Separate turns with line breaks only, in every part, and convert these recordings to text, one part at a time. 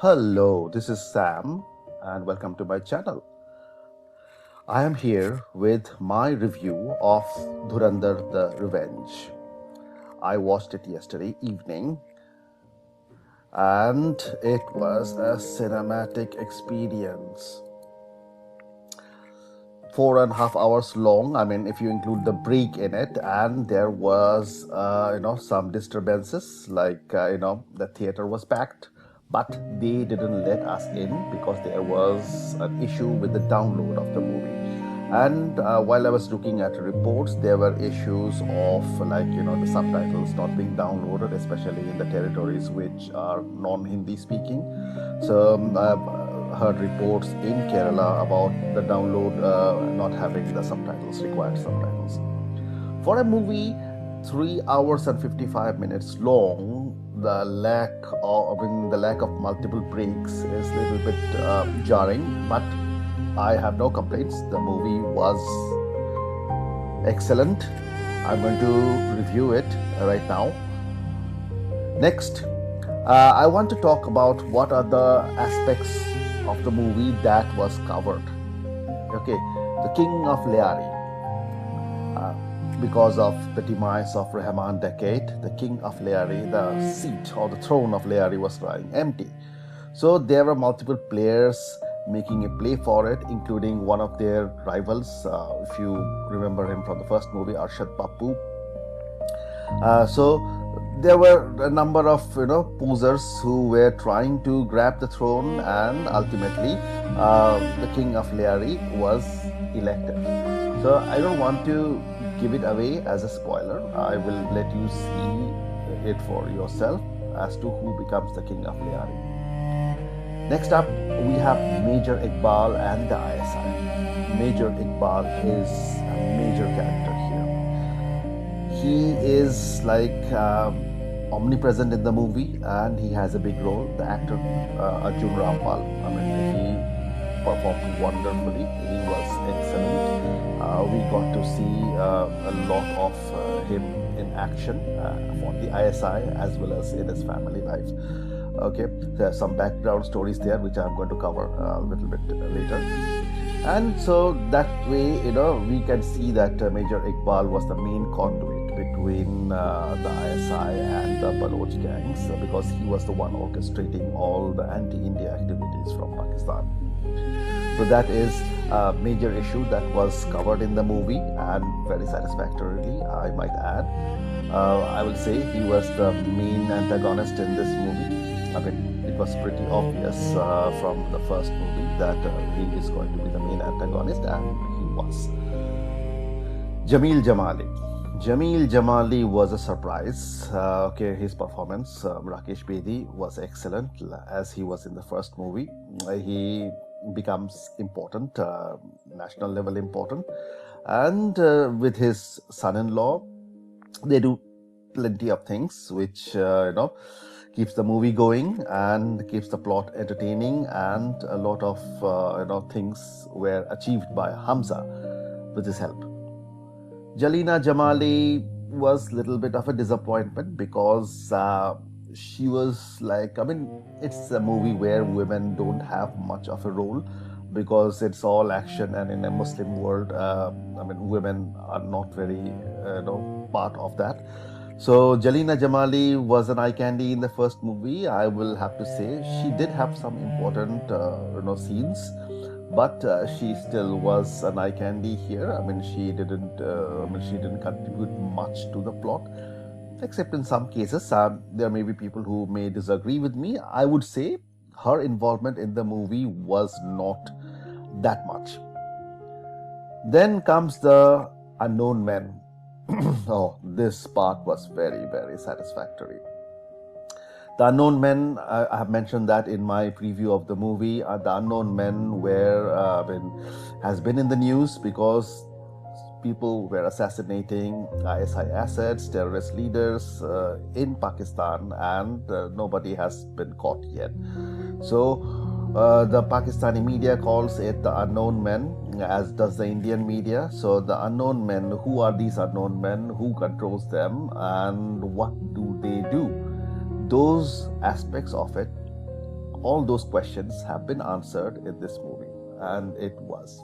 Hello, this is Sam, and welcome to my channel. I am here with my review of Dhurandhar the Revenge. I watched it yesterday evening, and it was a cinematic experience. 4.5 hours long. I mean, if you include the break in it, and there was, some disturbances, like the theater was packed, but they didn't let us in because there was an issue with the download of the movie. And while I was looking at reports, there were issues of the subtitles not being downloaded, especially in the territories which are non-Hindi speaking. So I've heard reports in Kerala about the download not having the subtitles, required subtitles. For a movie 3 hours and 55 minutes long, the lack of multiple breaks is a little bit jarring, but I have no complaints. The movie was excellent. I'm going to review it right now. Next, I want to talk about what are the aspects of the movie that was covered. Okay, the King of Leari. Because of the demise of Rahman Decade, the King of Leari, the seat or the throne of Leari was lying empty. So there were multiple players making a play for it, including one of their rivals, if you remember him from the first movie, Arshad Bapu. So there were a number of posers who were trying to grab the throne, and ultimately the King of Leari was elected. So I don't want to give it away as a spoiler. I will let you see it for yourself as to who becomes the King of Leari. Next up, we have Major Iqbal and the ISI. Major Iqbal is a major character here. He is like omnipresent in the movie, and he has a big role. The actor Arjun Rampal, I mean, he performed wonderfully. He was excellent. We got to see a lot of him in action for the ISI as well as in his family life. Okay, there are some background stories there which I'm going to cover a little bit later. And so that way, we can see that Major Iqbal was the main conduit between the ISI and the Baloch gangs, because he was the one orchestrating all the anti-India activities from Pakistan. So that is a major issue that was covered in the movie, and very satisfactorily, I might add. I will say he was the main antagonist in this movie. I mean, it was pretty obvious from the first movie that he is going to be the main antagonist, and he was. Jamil Jamali. Jamil Jamali was a surprise. His performance, Rakesh Bedi, was excellent as he was in the first movie. He becomes important, national level important, and with his son-in-law, they do plenty of things which keeps the movie going and keeps the plot entertaining, and a lot of things were achieved by Hamza with his help. Jalina Jamali was a little bit of a disappointment because she was like, I mean, it's a movie where women don't have much of a role because it's all action, and in a Muslim world, women are not very part of that. So Jalina Jamali was an eye candy in the first movie. I will have to say she did have some important scenes, but she still was an eye candy here. I mean, she didn't contribute much to the plot, except in some cases. There may be people who may disagree with me. I would say her involvement in the movie was not that much. Then comes the unknown men. Oh, this part was very, very satisfactory. The Unknown Men, I have mentioned that in my preview of the movie. The Unknown Men has been in the news because people were assassinating ISI assets, terrorist leaders in Pakistan, and nobody has been caught yet. So the Pakistani media calls it the Unknown Men, as does the Indian media. So the unknown men, who are these unknown men, who controls them, and what do they do? Those aspects of it All those questions have been answered in this movie, and it was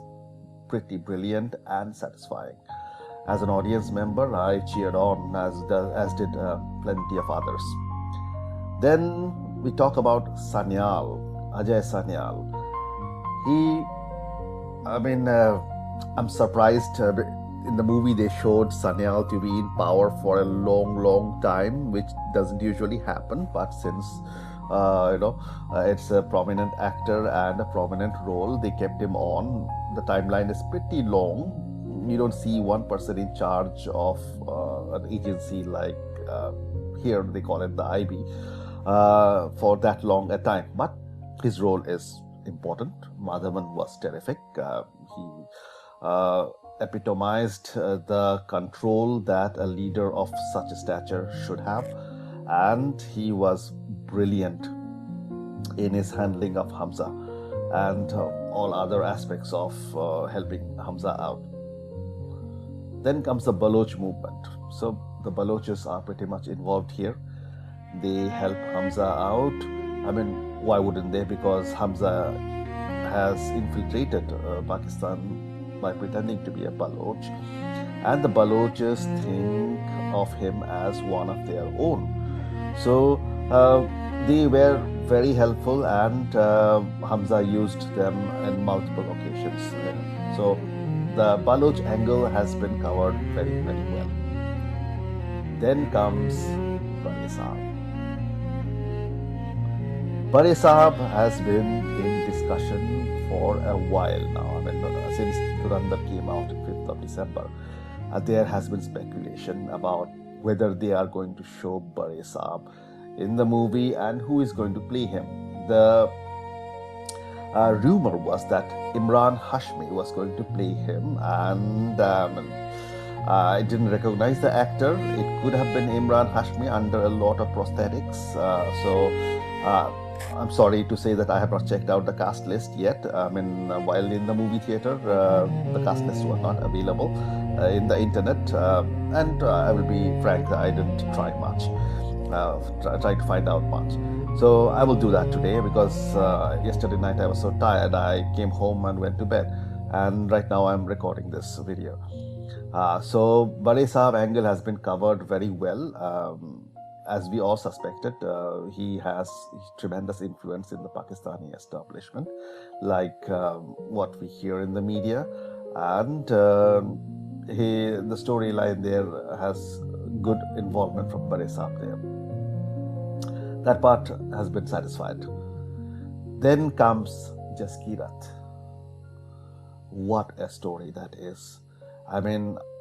pretty brilliant and satisfying. As an audience member, I cheered on, as did plenty of others. Then we talk about Sanyal, Ajay Sanyal. I'm surprised. In the movie, they showed Sanyal to be in power for a long, long time, which doesn't usually happen. But since it's a prominent actor and a prominent role, they kept him on. The timeline is pretty long. You don't see one person in charge of an agency like here they call it the IB for that long a time. But his role is important. Madhavan was terrific. He epitomized the control that a leader of such a stature should have, and he was brilliant in his handling of Hamza and all other aspects of helping Hamza out. Then comes the Baloch movement. So the Baloches are pretty much involved here. They help Hamza out. Why wouldn't they? Because Hamza has infiltrated Pakistan by pretending to be a Baloch, and the Baloches think of him as one of their own. So they were very helpful, and Hamza used them in multiple occasions. So the Baloch angle has been covered very, very well. Then comes Bare Saab. Bare Saab has been in discussion for a while now. Since Dhurandhar came out on 5th of December, there has been speculation about whether they are going to show Bare Saab in the movie and who is going to play him. The rumor was that Imran Hashmi was going to play him, and I didn't recognize the actor. It could have been Imran Hashmi under a lot of prosthetics. I'm sorry to say that I have not checked out the cast list yet. While in the movie theater, the cast list was not available in the internet. And I will be frank, I didn't try much, try to find out much. So I will do that today, because yesterday night I was so tired, I came home and went to bed. And right now I'm recording this video. So Bare Saab angle has been covered very well. As we all suspected, he has tremendous influence in the Pakistani establishment, like what we hear in the media, and the storyline there has good involvement from Bare Saab there. That part has been satisfied. Then comes Jaskirat. What a story that is.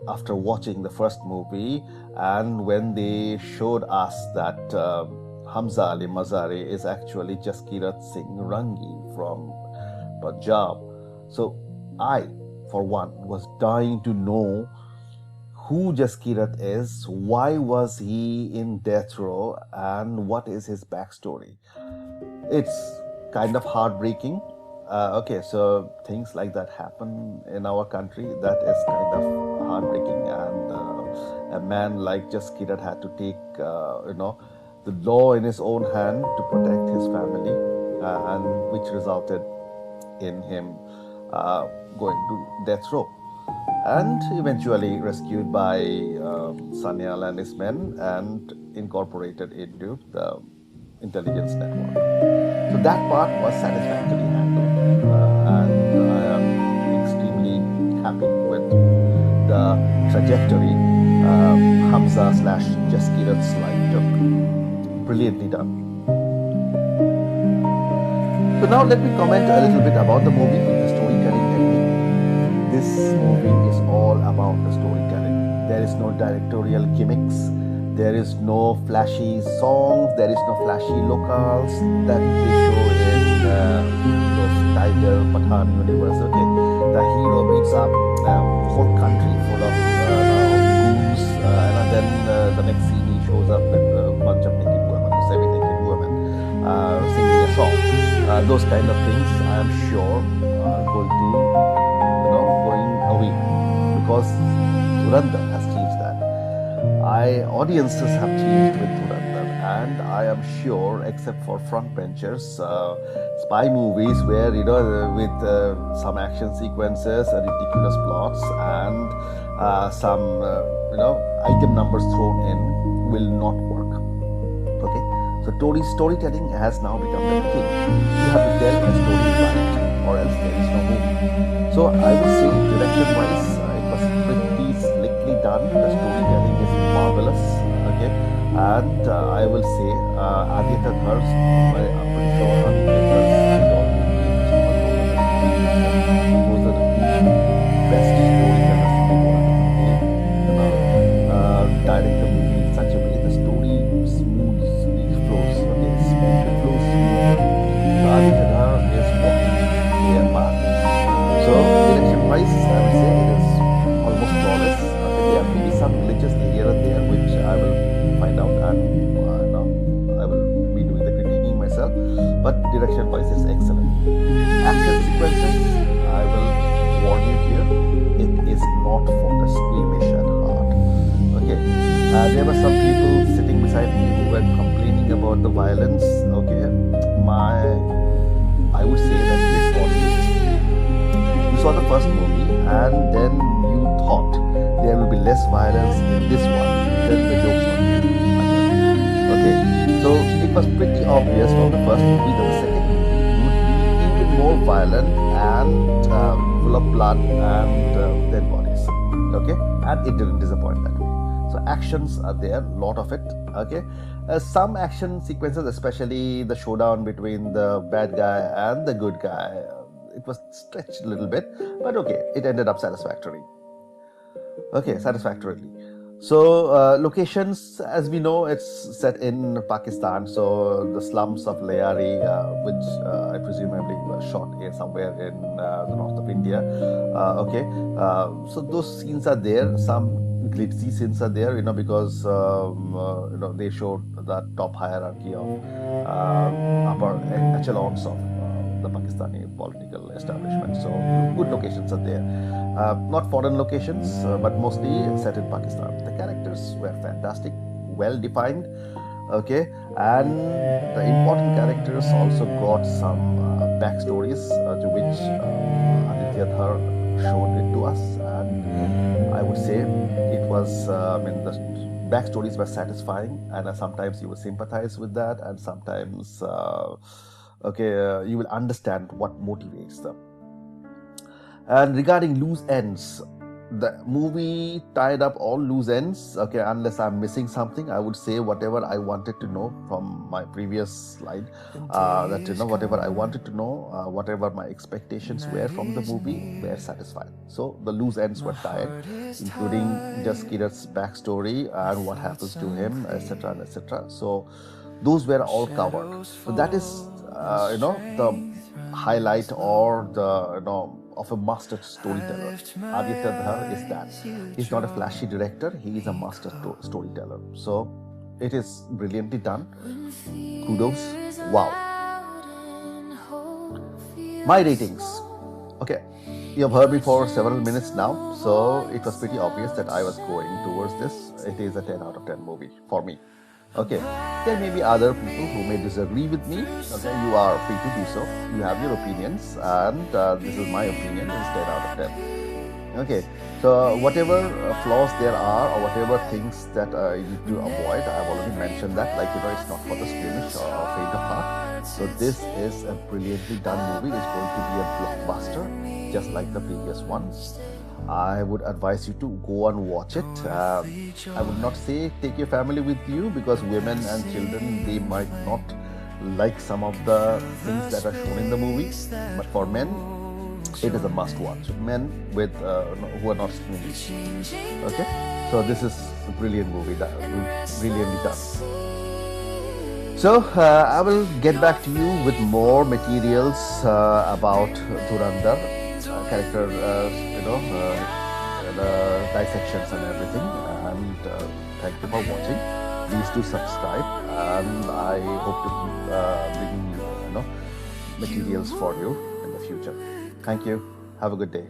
After watching the first movie, and when they showed us that Hamza Ali Mazari is actually Jaskirat Singh Rangi from Punjab, so I, for one, was dying to know who Jaskirat is, why was he in death row, and what is his backstory. It's kind of heartbreaking. So things like that happen in our country. That is kind of heartbreaking, and a man like Jaskirat had to take the law in his own hand to protect his family, and which resulted in him going to death row, and eventually rescued by Sanyal and his men and incorporated into the intelligence network. So that part was satisfactorily handled, and I am extremely happy with the trajectory Hamza / Jaskirat's life took. Brilliantly done. So now let me comment a little bit about the movie, the storytelling technique. This movie is all about the storytelling. There is no directorial gimmicks. There is no flashy songs, there is no flashy locales that they show in those Tiger Pathan universe. Okay, the hero beats up a whole country full of goons, and then the next scene he shows up with a bunch of naked women, semi-naked women, singing a song. Those kind of things, I am sure, are going away, because Dhurandhar has changed that. Audiences have changed with Dhurandhar, and I am sure, except for front benchers, spy movies where with some action sequences, ridiculous plots, and some item numbers thrown in will not work. Okay, so storytelling has now become the king. You have to tell a story right, or else there is no movie. So I would say, direction-wise, it was pretty slickly done. The storytelling is marvelous. Okay, and I will say Aditya Dhar's. I'm pretty sure Aditya Dhar's idol was the best storytellers in the world. They direct the movie in such a way the story smoothly flows. Okay, it flows smoothly. So Aditya Dhar is walking their path. So direction-wise, I would say it is almost flawless. Okay, there may be some glitches here and there, which I will find out, and I will be doing the critiquing myself. But direction-wise, it's excellent. Action sequences, I will warn you here, it is not for the squeamish at heart. Okay, there were some people sitting beside me who were complaining about the violence. Okay, I would say that this audience, you saw the first movie and then you thought there will be less violence in this one than the jokes on you. Okay, so it was pretty obvious from the first movie that the second movie would be even more violent and full of blood and dead bodies. Okay, and it didn't disappoint that way. So actions are there, lot of it. Okay, some action sequences, especially the showdown between the bad guy and the good guy, it was stretched a little bit, but okay, it ended up satisfactorily. So locations, as we know, it's set in Pakistan. So the slums of Lyari, which I presumably was shot somewhere in the north of India. So those scenes are there. Some glitzy scenes are there, because they showed the top hierarchy of upper echelons of the Pakistani political establishment. So good locations are there. Not foreign locations, but mostly set in Pakistan. The characters were fantastic, well defined. Okay, and the important characters also got some backstories to which Aditya Dhar showed it to us, and I would say it was. The backstories were satisfying, and sometimes you will sympathize with that, and sometimes you will understand what motivates them. And regarding loose ends, the movie tied up all loose ends. Okay, unless I'm missing something, I would say whatever I wanted to know from my previous slide, whatever I wanted to know, whatever my expectations were from the movie were satisfied. So the loose ends were tied, including just Kirat's backstory and what happens to him, etc., and etc. So those were all covered. So that is the highlight or the of a master storyteller. Aditya Dhar is that. He's not a flashy director, he is a master storyteller. So it is brilliantly done. Kudos. Wow. My ratings. Okay, you have heard me for several minutes now, so it was pretty obvious that I was going towards this. It is a 10 out of 10 movie for me. Okay, there may be other people who may disagree with me. Okay, you are free to do so. You have your opinions, and this is my opinion. It's 10 out of 10. Okay, so whatever flaws there are, or whatever things that you need to avoid, I've already mentioned that. It's not for the squeamish or faint of heart. So this is a brilliantly done movie. It's going to be a blockbuster, just like the previous ones. I would advise you to go and watch it. I would not say take your family with you, because women and children, they might not like some of the things that are shown in the movie. But for men, it is a must watch. Men with who are not squeamish. Okay, so this is a brilliant movie that brilliantly done. So I will get back to you with more materials about Dhurandhar, character, dissections and everything. And thank you for watching. Please do subscribe, and I hope to keep bringing materials for you in the future. Thank you. Have a good day.